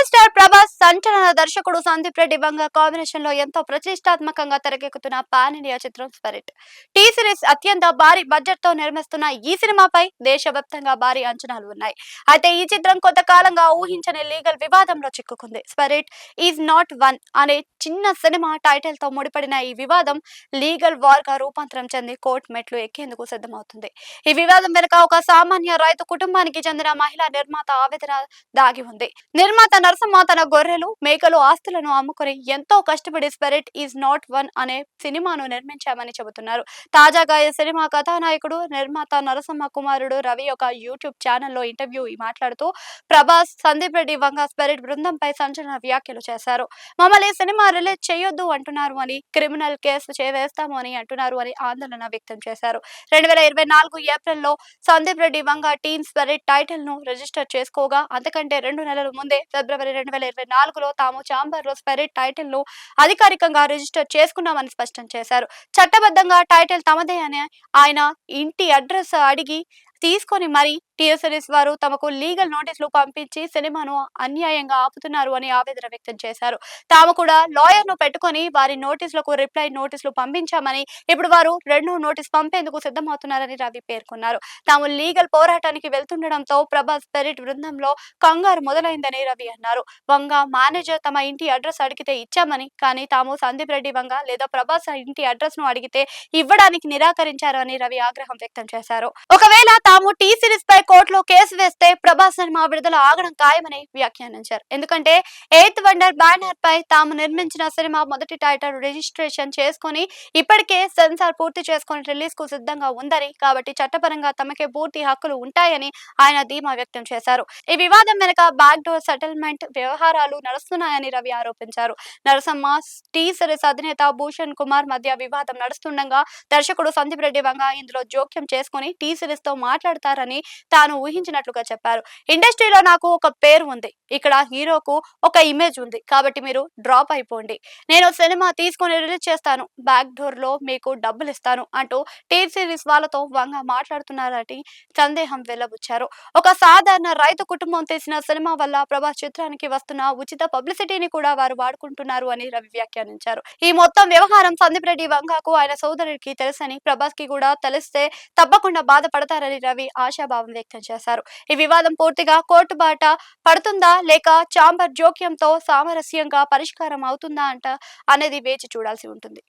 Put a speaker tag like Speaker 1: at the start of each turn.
Speaker 1: Megastar Prabhas సంచలన దర్శకుడు Sandeep Reddy Vanga combination లో ఎంతో ప్రతిష్టాత్మకంగా తెరకెక్కుతున్న పాన్ ఇండియా చిత్రం స్పిరిట్. టీ సిరీస్ అత్యంత భారీ బడ్జెట్ తో నిర్మిస్తున్న ఈ సినిమాపై దేశవ్యాప్తంగా భారీ అంచనాలు ఉన్నాయి. అయితే ఈ చిత్రం కొంతకాలంగా ఊహించని లీగల్ వివాదంలో చిక్కుకుంది. స్పిరిట్ ఈజ్ నాట్ వన్ అనే చిన్న సినిమా టైటిల్ తో ముడిపడిన ఈ వివాదం లీగల్ వార్ గా రూపాంతరం చెంది కోర్టు మెట్లు ఎక్కేందుకు సిద్ధమవుతుంది. ఈ వివాదం వెనుక ఒక సామాన్య రైతు కుటుంబానికి చెందిన మహిళా నిర్మాత ఆవేదన దాగి ఉంది. నిర్మాత నరసమ్మ తన గొర్రెలు, మేకలు ఆస్తులను అమ్ముకుని ఎంతో కష్టపడి స్పిరిట్ ఈజ్ నాట్ వన్ అనే సినిమాను నిర్మించామని చెబుతున్నారు. తాజాగా ఈ సినిమా కథానాయకుడు నిర్మాత నరసమ్మ కుమారుడు రవి ఒక యూట్యూబ్ ఛానల్లో ఇంటర్వ్యూ మాట్లాడుతూ ప్రభాస్, సందీప్ రెడ్డి వంగ స్పిరిట్ బృందంపై సంచలన వ్యాఖ్యలు చేశారు. మమ్మల్ని సినిమా రిలీజ్ చేయొద్దు అంటున్నారు అని, క్రిమినల్ కేసు వేస్తాము అని అంటున్నారు అని ఆందోళన వ్యక్తం చేశారు. 2024 ఏప్రిల్లో Sandeep Reddy Vanga team spirit title ను రిజిస్టర్ చేసుకోగా అంతకంటే 2 నెలల ముందే ఫిబ్రవరి 2024లో తాము ఛాంబర్ లో స్పిరిట్ టైటిల్ ను అధికారికంగా రిజిస్టర్ చేసుకున్నామని స్పష్టం చేశారు. చట్టబద్ధంగా టైటిల్ తమదే అని ఆయన ఇంటి అడ్రస్ అడిగి తీసుకొని మరి టీఎస్ఎస్ వారు తమకు లీగల్ నోటీసులు పంపించి సినిమాను అన్యాయంగా ఆపుతున్నారు అని ఆవేదన వ్యక్తం చేశారు. తాము కూడా లాయర్ ను పెట్టుకొని వారి నోటీసులకు రిప్లై నోటీసులు పంపించామని, ఇప్పుడు వారు రెండో నోటీస్ పంపేందుకు సిద్ధమవుతున్నారని రవి పేర్కొన్నారు. తాము లీగల్ పోరాటానికి వెళ్తుండటంతో ప్రభాస్ స్పిరిట్ బృందంలో కంగారు మొదలైందని రవి అన్నారు. వంగ మేనేజర్ తమ ఇంటి అడ్రస్ అడిగితే ఇచ్చామని, కానీ తాము సందీప్ రెడ్డి వంగ లేదా ప్రభాస్ ఇంటి అడ్రస్ ను అడిగితే ఇవ్వడానికి నిరాకరించారు అని రవి ఆగ్రహం వ్యక్తం చేశారు. ఒకవేళ తాము టీ సిరీస్ పై కోర్టులో కేసు వేస్తే ప్రభాస్ సినిమా విడుదల ఆగడం ఖాయమని వ్యాఖ్యానించారు. ఎందుకంటే 8th వండర్ బ్యానర్ పై తాము నిర్మించిన సినిమా మొదటి టైటిల్ రిజిస్ట్రేషన్ చేసుకుని ఇప్పటికే సెన్సార్ పూర్తి చేసుకుని రిలీజ్ కు సిద్ధంగా ఉందని, కాబట్టి చట్టపరంగా తమకే పూర్తి హక్కులు ఉంటాయని ఆయన ధీమా వ్యక్తం చేశారు. ఈ వివాదం వెనుక బ్యాక్ డోర్ సెటిల్మెంట్ వ్యవహారాలు నడుస్తున్నాయని రవి ఆరోపించారు. నరసమ్మ, టీ సిరీస్ అధినేత భూషణ్ కుమార్ మధ్య వివాదం నడుస్తుండగా దర్శకుడు సందీప్ రెడ్డి వంగ ఇందులో జోక్యం చేసుకుని టీ సిరీస్ తో మాట్లాడతారని తాను ఊహించినట్లుగా చెప్పారు. ఇండస్ట్రీలో నాకు ఒక పేరు ఉంది, ఇక్కడ హీరోకు ఒక ఇమేజ్ ఉంది, కాబట్టి మీరు డ్రాప్ అయిపోండి, నేను సినిమా తీసుకుని రిలీజ్ చేస్తాను, బ్యాక్ డోర్ లో మీకు డబ్బులు ఇస్తాను అంటూ టీ సిరీస్ వాళ్ళతో వంగ మాట్లాడుతున్నారని సందేహం వెల్లబుచ్చారు. ఒక సాధారణ రైతు కుటుంబం తీసిన సినిమా వల్ల ప్రభాస్ చిత్రానికి వస్తున్న ఉచిత పబ్లిసిటీని కూడా వారు వాడుకుంటున్నారు అని రవి వ్యాఖ్యానించారు. ఈ మొత్తం వ్యవహారం సందీప్ రెడ్డి వంగకు ఆయన సోదరుడికి తెలుసని, ప్రభాస్ కి కూడా తెలిస్తే తప్పకుండా బాధపడతారని రవి ఆశాభావం వ్యక్తం చేశారు. ఈ వివాదం పూర్తిగా కోర్టు బాట పడుతుందా లేక ఛాంబర్ జోక్యంతో సామరస్యంగా పరిష్కారం అవుతుందా అనేది వేచి చూడాల్సి ఉంటుంది.